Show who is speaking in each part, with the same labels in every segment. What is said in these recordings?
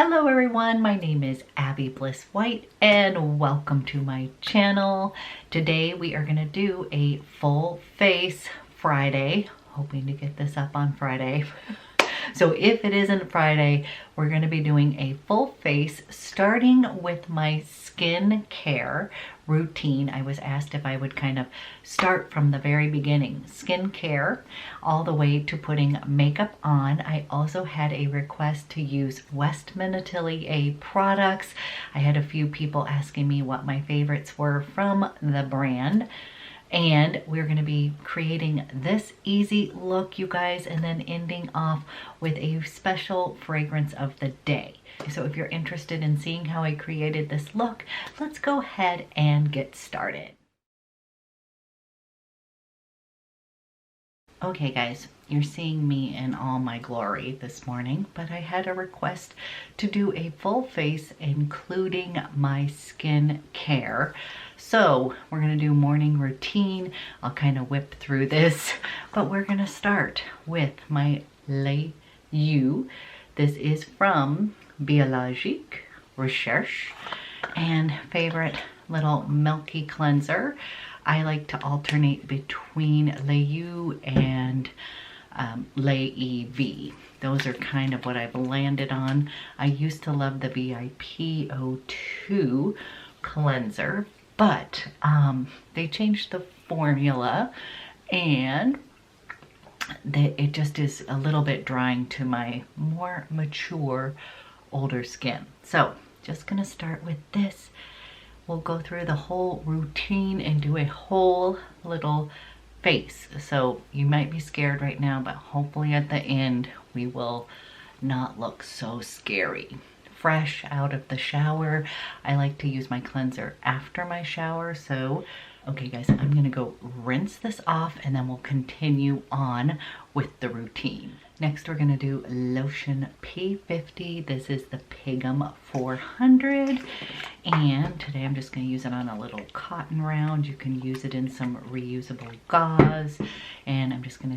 Speaker 1: Hello everyone, my name is Abby Bliss White and welcome to my channel. Today we are going to do a full face Friday, hoping to get this up on Friday. So if it isn't Friday, we're going to be doing a full face starting with my skin care routine. I was asked if I would kind of start from the very beginning, skin care, all the way to putting makeup on. I also had a request to use Westman Atelier products. I had a few people asking me what my favorites were from the brand. And we're going to be creating this easy look, you guys, and then ending off with a special fragrance of the day. So if you're interested in seeing how I created this look, let's go ahead and get started. Okay guys, you're seeing me in all my glory this morning, but I had a request to do a full face including my skin care. So we're going to do morning routine. I'll kind of whip through this, but we're going to start with my LAIT. This is from Biologique Recherche and favorite little milky cleanser. I like to alternate between LAIT and LAIT. Those are kind of what I've landed on. I used to love the PEAU cleanser, but they changed the formula and it just is a little bit drying to my more mature, older skin. So just gonna start with this. We'll go through the whole routine and do a whole little face. So you might be scared right now, but hopefully at the end we will not look so scary. Fresh out of the shower. I like to use my cleanser after my shower. So, okay guys, I'm gonna go rinse this off and then we'll continue on with the routine. Next, we're gonna do lotion P50. This is the PIGM 400. And today I'm just gonna use it on a little cotton round. You can use it in some reusable gauze. And I'm just gonna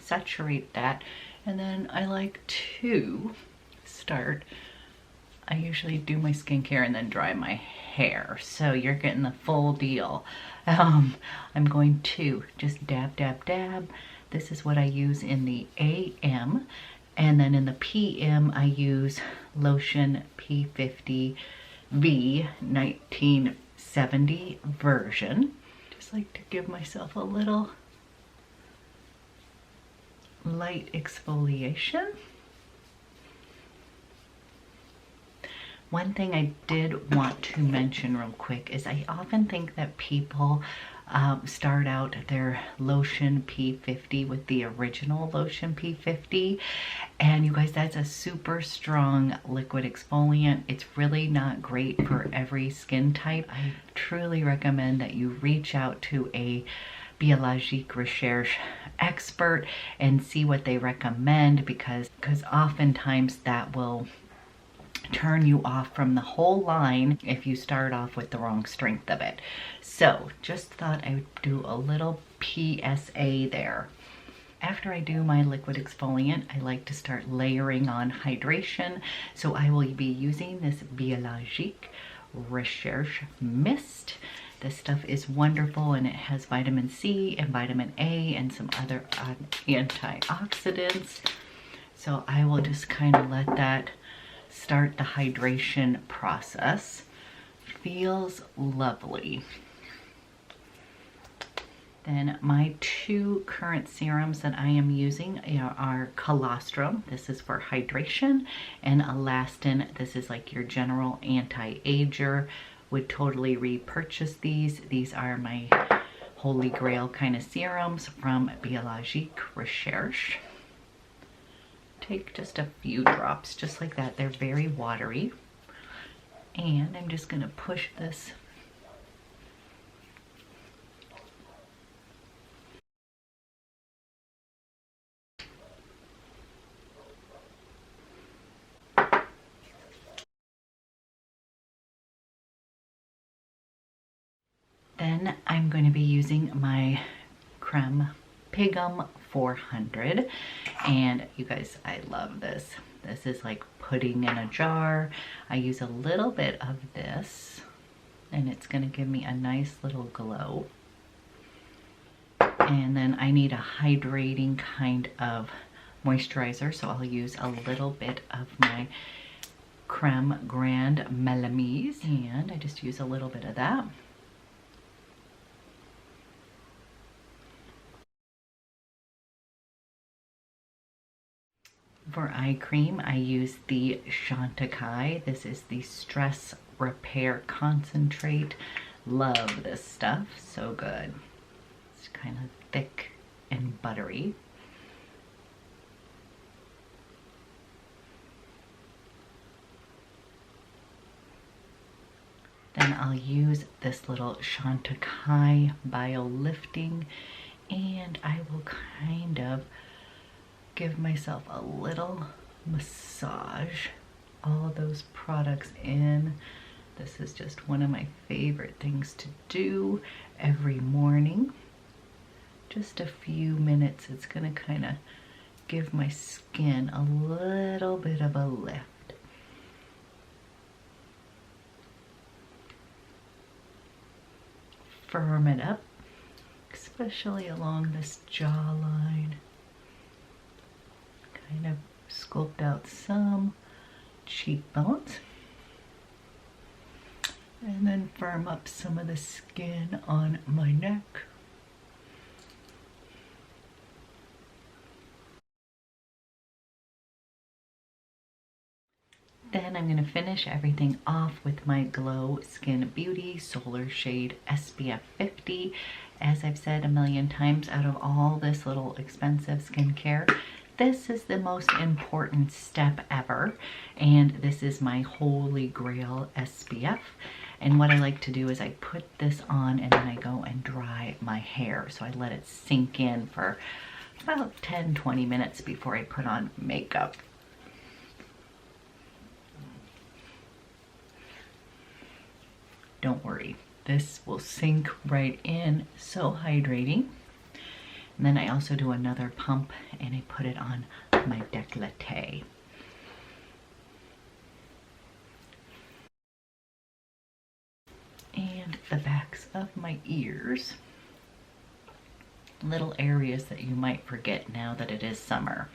Speaker 1: saturate that. And then I like to start, I usually do my skincare and then dry my hair. So you're getting the full deal. I'm going to just dab, dab, dab. This is what I use in the AM. And then in the PM, I use lotion P50 V 1970 version. Just like to give myself a little light exfoliation. One thing I did want to mention real quick is I often think that people start out their lotion P50 with the original lotion P50, and you guys, that's a super strong liquid exfoliant. It's really not great for every skin type. I truly recommend that you reach out to a Biologique Recherche expert and see what they recommend, because oftentimes that will turn you off from the whole line if you start off with the wrong strength of it. So just thought I would do a little PSA there. After I do my liquid exfoliant, I like to start layering on hydration. So I will be using this Biologique Recherche mist. This stuff is wonderful and it has vitamin C and vitamin A and some other antioxidants. So I will just kind of let that start the hydration process. Feels lovely. Then my two current serums that I am using are colostrum. This is for hydration, and elastin. This is like your general anti-ager. Would totally repurchase these. These are my holy grail kind of serums from Biologique Recherche. Take just a few drops, just like that. They're very watery. And I'm just gonna push this Then I'm going to be using my CREME PIGM 400, and you guys, I love this. This is like putting in a jar. I use a little bit of this, and it's gonna give me a nice little glow. And then I need a hydrating kind of moisturizer, so I'll use a little bit of my CREME Grand Melamise, and I just use a little bit of that. For eye cream, I use the CHANTECAILLE. This is the Stress Repair Concentrate. Love this stuff, so good. It's kind of thick and buttery. Then I'll use this little CHANTECAILLE Bio Lifting, and I will kind of give myself a little massage all of those products in. This is just one of my favorite things to do every morning. Just a few minutes. It's gonna kind of give my skin a little bit of a lift. Firm it up, especially along this jawline. Kind of sculpt out some cheekbones, and then firm up some of the skin on my neck. Then I'm going to finish everything off with my Glow Skin Beauty Solar Shade SPF 50. As I've said a million times, out of all this little expensive skincare, this is the most important step ever, and this is my holy grail SPF. And what I like to do is I put this on and then I go and dry my hair. So I let it sink in for about 10-20 minutes before I put on makeup. Don't worry, this will sink right in, so hydrating. And then I also do another pump and I put it on my décolleté. And the backs of my ears. Little areas that you might forget now that it is summer.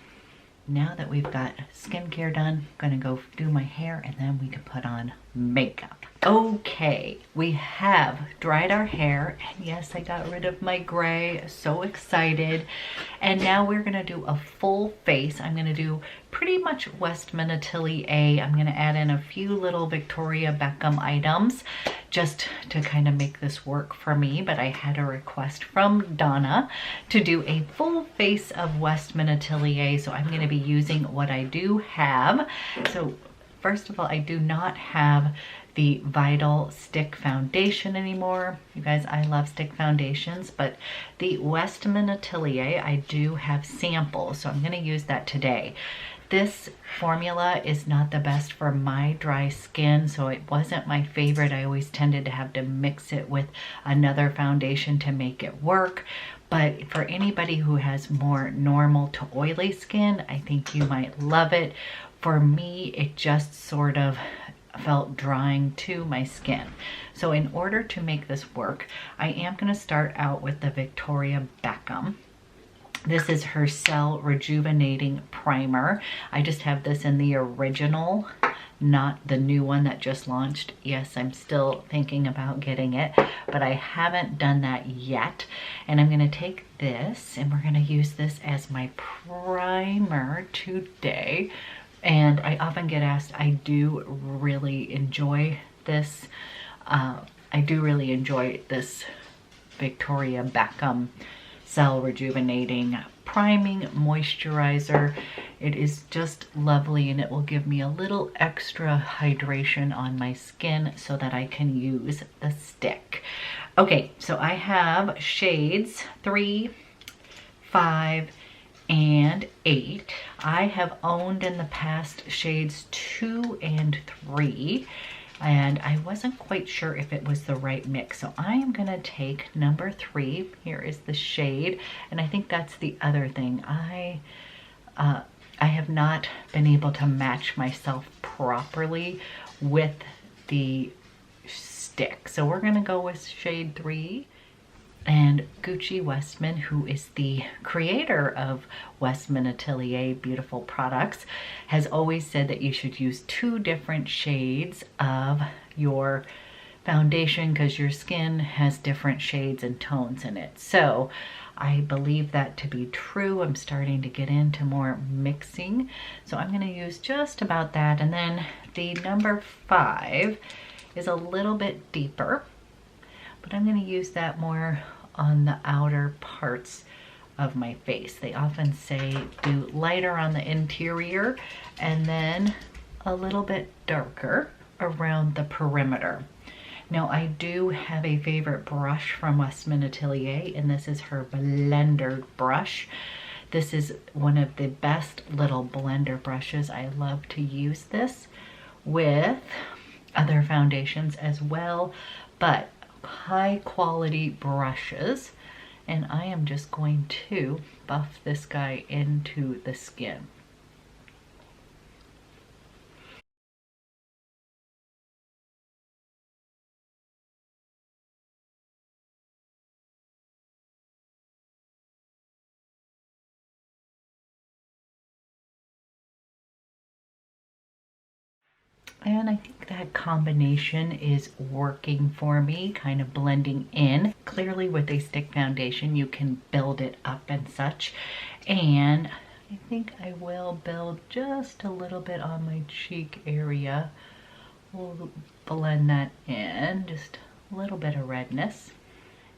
Speaker 1: Now that we've got skincare done, I'm gonna go do my hair and then we can put on makeup. Okay, we have dried our hair, and yes, I got rid of my gray, so excited. And now we're gonna do a full face. I'm gonna do pretty much Westman Atelier. I'm gonna add in a few little Victoria Beckham items just to kind of make this work for me, but I had a request from Donna to do a full face of Westman Atelier, so I'm gonna be using what I do have. So first of all, I do not have the Vital Stick Foundation anymore. You guys, I love stick foundations, but the Westman Atelier, I do have samples, so I'm gonna use that today. This formula is not the best for my dry skin, so it wasn't my favorite. I always tended to have to mix it with another foundation to make it work. But for anybody who has more normal to oily skin, I think you might love it. For me, it just sort of felt drying to my skin. So in order to make this work, I am going to start out with the Victoria Beckham. This is her Cell Rejuvenating Primer. I just have this in the original, not the new one that just launched. Yes, I'm still thinking about getting it, but I haven't done that yet. And I'm going to take this and we're going to use this as my primer today. And I often get asked, I do really enjoy this. I do really enjoy this Victoria Beckham Cell Rejuvenating Priming Moisturizer. It is just lovely and it will give me a little extra hydration on my skin so that I can use the stick. Okay, so I have shades 3, 5, and 8. I have owned in the past shades 2 and 3, and I wasn't quite sure if it was the right mix. So I am gonna take number 3. Here is the shade, and I think that's the other thing. I I have not been able to match myself properly with the stick. So we're gonna go with shade 3. And Gucci Westman, who is the creator of Westman Atelier beautiful products, has always said that you should use 2 different shades of your foundation because your skin has different shades and tones in it. So I believe that to be true. I'm starting to get into more mixing. So I'm going to use just about that. And then the number 5 is a little bit deeper, but I'm going to use that more on the outer parts of my face. They often say do lighter on the interior and then a little bit darker around the perimeter. Now I do have a favorite brush from Westman Atelier, and this is her blender brush. This is one of the best little blender brushes. I love to use this with other foundations as well, but high quality brushes, and I am just going to buff this guy into the skin. And I think that combination is working for me, kind of blending in. Clearly with a stick foundation, you can build it up and such. And I think I will build just a little bit on my cheek area. We'll blend that in, just a little bit of redness.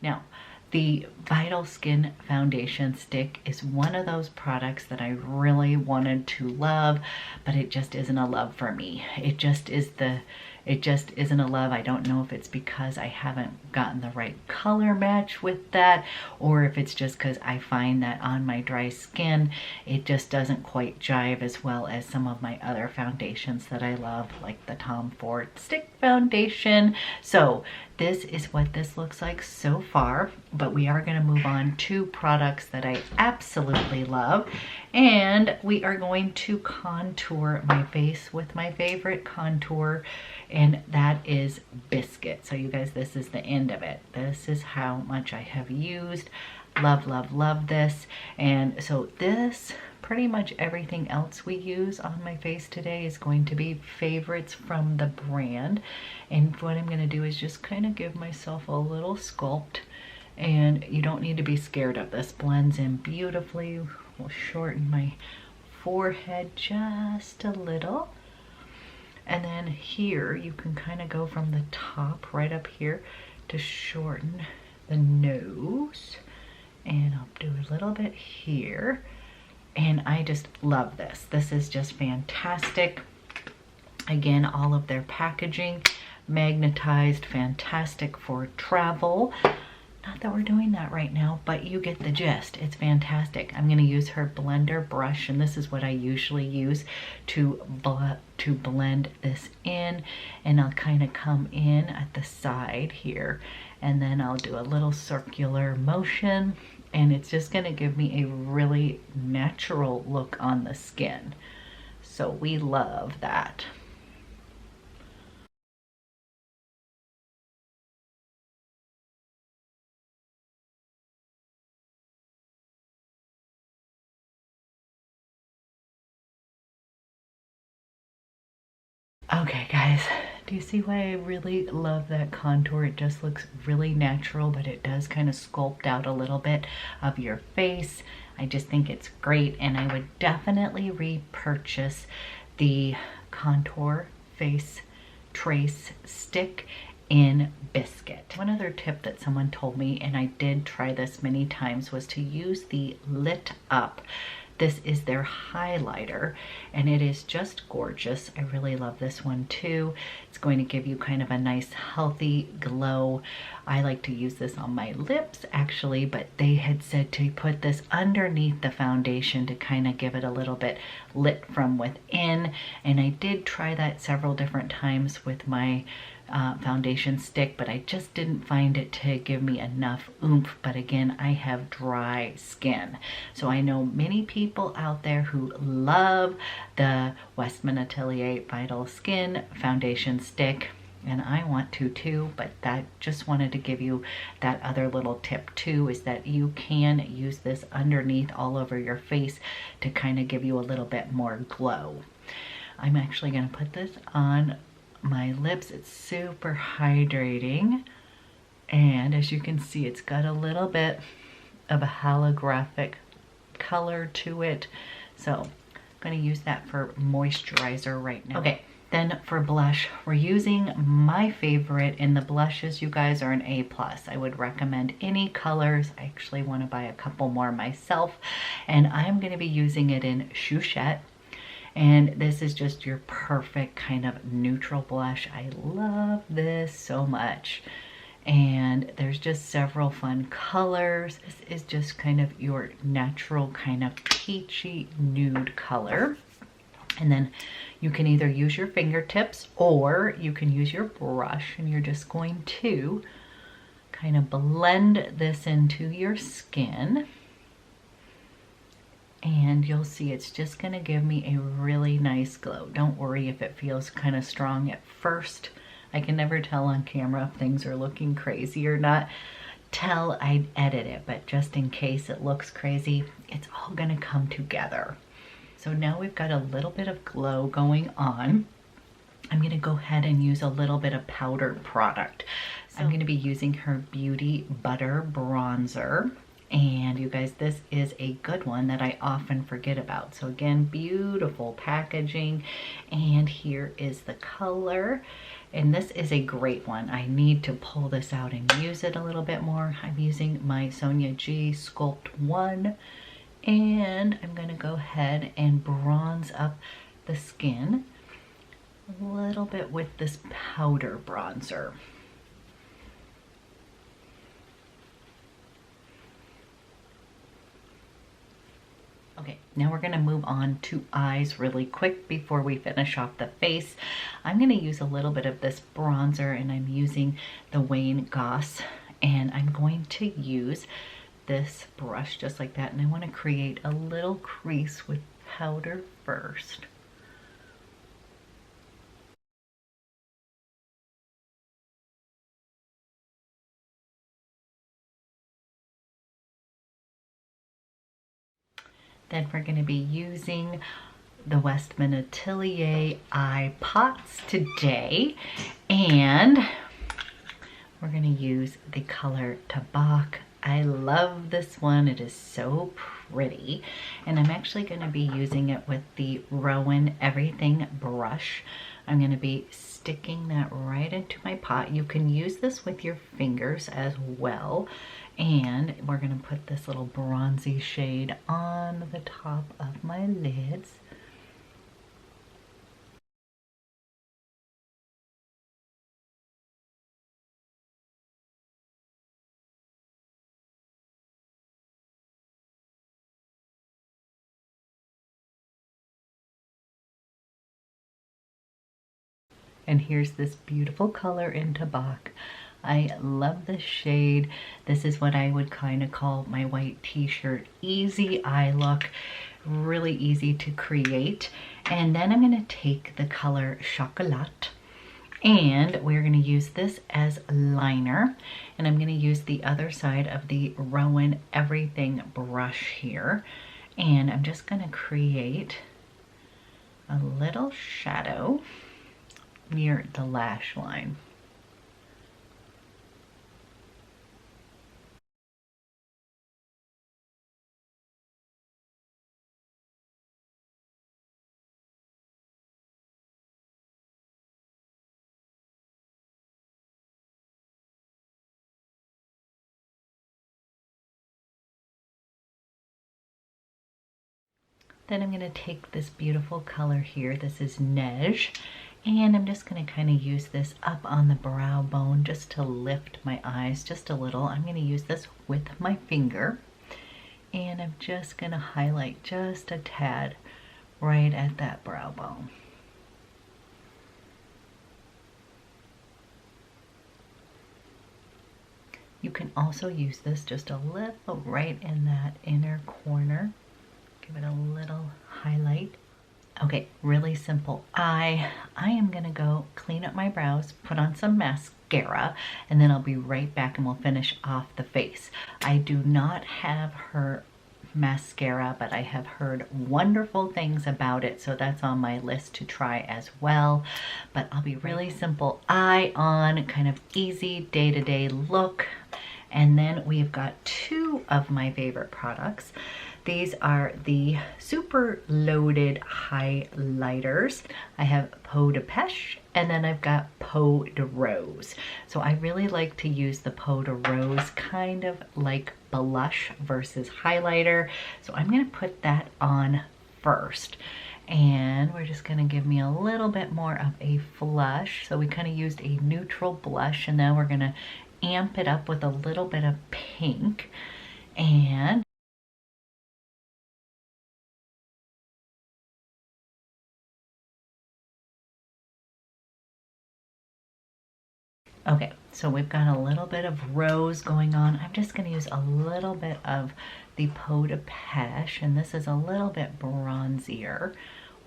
Speaker 1: Now, the Vital Skin Foundation Stick is one of those products that I really wanted to love, but it just isn't a love for me. It just isn't a love. I don't know if it's because I haven't gotten the right color match with that, or if it's just because I find that on my dry skin, it just doesn't quite jive as well as some of my other foundations that I love, like the Tom Ford Stick Foundation. So this is what this looks like so far, but we are going to move on to products that I absolutely love, and we are going to contour my face with my favorite contour, and that is Biscuit. So you guys, this is the end of it. This is how much I have used. Love, love, love this. And so this, pretty much everything else we use on my face today is going to be favorites from the brand. And what I'm going to do is just kind of give myself a little sculpt, and you don't need to be scared of this. Blends in beautifully. We'll shorten my forehead just a little. And then here you can kind of go from the top right up here to shorten the nose. And I'll do a little bit here. And I just love this. This is just fantastic. Again, all of their packaging, magnetized, fantastic for travel. Not that we're doing that right now, but you get the gist. It's fantastic. I'm going to use her blender brush, and this is what I usually use to blend this in. And I'll kind of come in at the side here, and then I'll do a little circular motion, and it's just going to give me a really natural look on the skin. So we love that. Okay guys, do you see why I really love that contour? It just looks really natural, but it does kind of sculpt out a little bit of your face. I just think it's great, and I would definitely repurchase the Contour Face Trace Stick in Biscuit. One other tip that someone told me, and I did try this many times, was to use the Lit Up. This is their highlighter, and it is just gorgeous. I really love this one too. It's going to give you kind of a nice healthy glow I like to use this on my lips actually, but they had said to put this underneath the foundation to kind of give it a little bit lit from within. And I did try that several different times with my foundation stick, but I just didn't find it to give me enough oomph. But again, I have dry skin, so I know many people out there who love the Westman Atelier Vital Skin foundation stick, and I want to too, but that just wanted to give you that other little tip too, is that you can use this underneath all over your face to kind of give you a little bit more glow. I'm actually going to put this on my lips. It's super hydrating, and as you can see, it's got a little bit of a holographic color to it, so I'm going to use that for moisturizer right now. Okay, then for blush, we're using my favorite, and the blushes, you guys, are an A+. I would recommend any colors. I actually want to buy a couple more myself, and I'm going to be using it in Chouchette. And this is just your perfect kind of neutral blush. I love this so much. And there's just several fun colors. This is just kind of your natural kind of peachy nude color. And then you can either use your fingertips or you can use your brush, and you're just going to kind of blend this into your skin. And you'll see it's just going to give me a really nice glow. Don't worry if it feels kind of strong at first. I can never tell on camera if things are looking crazy or not till I edit it, but just in case it looks crazy, it's all going to come together. So now we've got a little bit of glow going on. I'm going to go ahead and use a little bit of powdered product. So I'm going to be using her Beauty Butter Bronzer. And you guys, this is a good one that I often forget about. So again, beautiful packaging, and here is the color. And this is a great one. I need to pull this out and use it a little bit more. I'm using my Sonia G Sculpt 1, and I'm going to go ahead and bronze up the skin a little bit with this powder bronzer. Okay, now we're going to move on to eyes really quick before we finish off the face. I'm going to use a little bit of this bronzer, and I'm using the Wayne Goss, and I'm going to use this brush just like that, and I want to create a little crease with powder first. Then we're going to be using the Westman Atelier eye pots today, and we're going to use the color Tabak. I love this one. It is so pretty, and I'm actually going to be using it with the Rowan Everything brush. I'm going to be sticking that right into my pot. You can use this with your fingers as well. And we're going to put this little bronzy shade on the top of my lids. And here's this beautiful color in Tabak. I love this shade. This is what I would kind of call my white t-shirt easy eye look. Really easy to create. And then I'm going to take the color Chocolat, and we're going to use this as liner. And I'm going to use the other side of the Rowan Everything brush here. And I'm just going to create a little shadow near the lash line. Then I'm going to take this beautiful color here. This is Neige, And I'm just going to kind of use this up on the brow bone just to lift my eyes just a little. I'm going to use this with my finger. And I'm just going to highlight just a tad right at that brow bone. You can also use this just a little right in that inner corner. Give it a little highlight. Okay, really simple. I am gonna go clean up my brows, put on some mascara, and then I'll be right back and we'll finish off the face. I do not have her mascara, but I have heard wonderful things about it, so that's on my list to try as well. But I'll be really simple, eye on, kind of easy day-to-day look. And then we've got two of my favorite products. These are the super loaded highlighters. I have Peau de Peche, and then I've got Peau de Rose. So I really like to use the Peau de Rose kind of like blush versus highlighter. So I'm gonna put that on first. And we're just gonna give me a little bit more of a flush. So we kind of used a neutral blush, and now we're gonna amp it up with a little bit of pink. And okay, so we've got a little bit of rose going on. I'm just going to use a little bit of the Peau de Peche, and this is a little bit bronzier.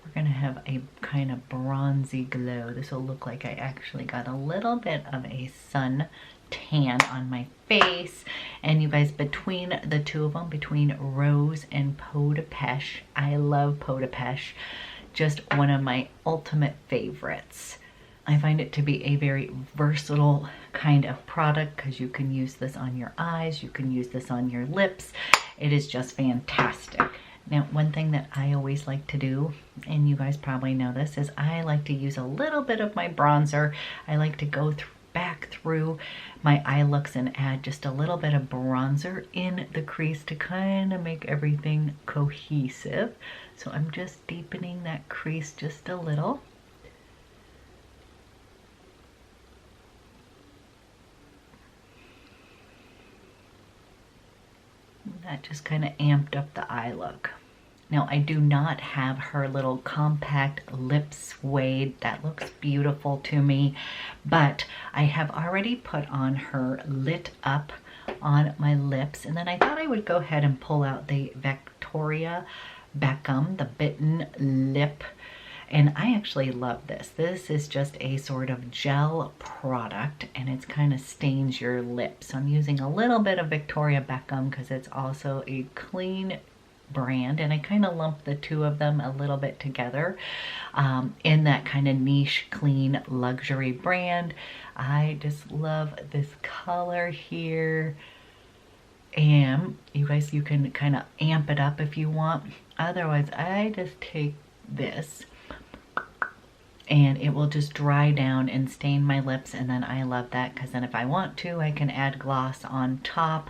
Speaker 1: We're going to have a kind of bronzy glow. This will look like I actually got a little bit of a sun tan on my face. And you guys, between the two of them, between Rose and Peau de Peche, I love Peau de Peche. Just one of my ultimate favorites. I find it to be a very versatile kind of product because you can use this on your eyes, you can use this on your lips. It is just fantastic. Now, one thing that I always like to do, and you guys probably know this, is I like to use a little bit of my bronzer. I like to go back through my eye looks and add just a little bit of bronzer in the crease to kind of make everything cohesive. So I'm just deepening that crease just a little. That just kind of amped up the eye look. Now, I do not have her little compact lip suede. That looks beautiful to me, but I have already put on her Lit Up on my lips, and then I thought I would go ahead and pull out the Victoria Beckham, the Bitten Lip. And I actually love this. This is just a sort of gel product, and it's kind of stains your lips. So I'm using a little bit of Victoria Beckham because it's also a clean brand, and I kind of lump the two of them a little bit together in that kind of niche, clean, luxury brand. I just love this color here. And you guys, you can kind of amp it up if you want. Otherwise, I just take this and it will just dry down and stain my lips, and then I love that because then if I want to, I can add gloss on top.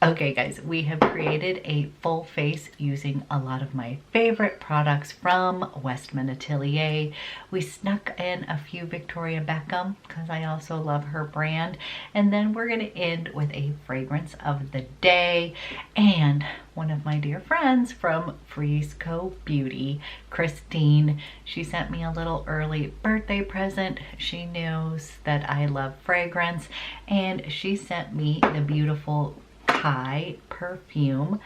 Speaker 1: Okay guys, we have created a full face using a lot of my favorite products from Westman Atelier. We snuck in a few Victoria Beckham because I also love her brand. And then we're going to end with a fragrance of the day. And one of my dear friends from Frisco Beauty, Christine, she sent me a little early birthday present. She knows that I love fragrance, and she sent me the beautiful perfume.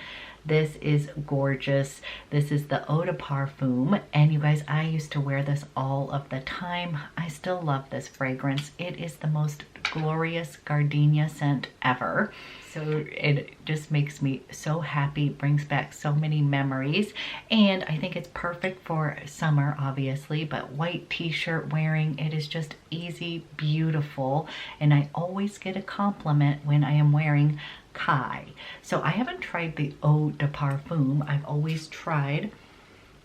Speaker 1: This is gorgeous. This is the Eau de Parfum, and you guys, I used to wear this all of the time. I still love this fragrance. It is the most glorious gardenia scent ever. So it just makes me so happy, brings back so many memories, and I think it's perfect for summer, obviously, but white t-shirt wearing, it is just easy, beautiful, and I always get a compliment when I am wearing Kai. So I haven't tried the Eau de Parfum. I've always tried,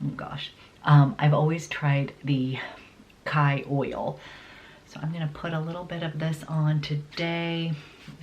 Speaker 1: oh gosh, I've always tried the Kai oil. So I'm gonna put a little bit of this on today.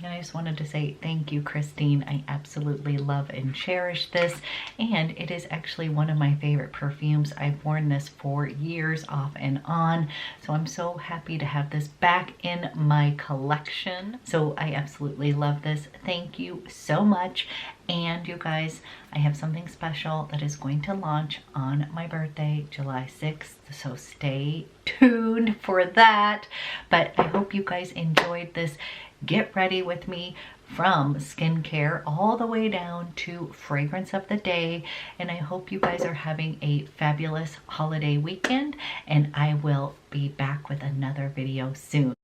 Speaker 1: I just wanted to say thank you, Christine. I absolutely love and cherish this, and it is actually one of my favorite perfumes. I've worn this for years off and on, so I'm so happy to have this back in my collection. So I absolutely love this. Thank you so much. And you guys, I have something special that is going to launch on my birthday, July 6th, so stay tuned for that. But I hope you guys enjoyed this get ready with me from skincare all the way down to fragrance of the day, and I hope you guys are having a fabulous holiday weekend, and I will be back with another video soon.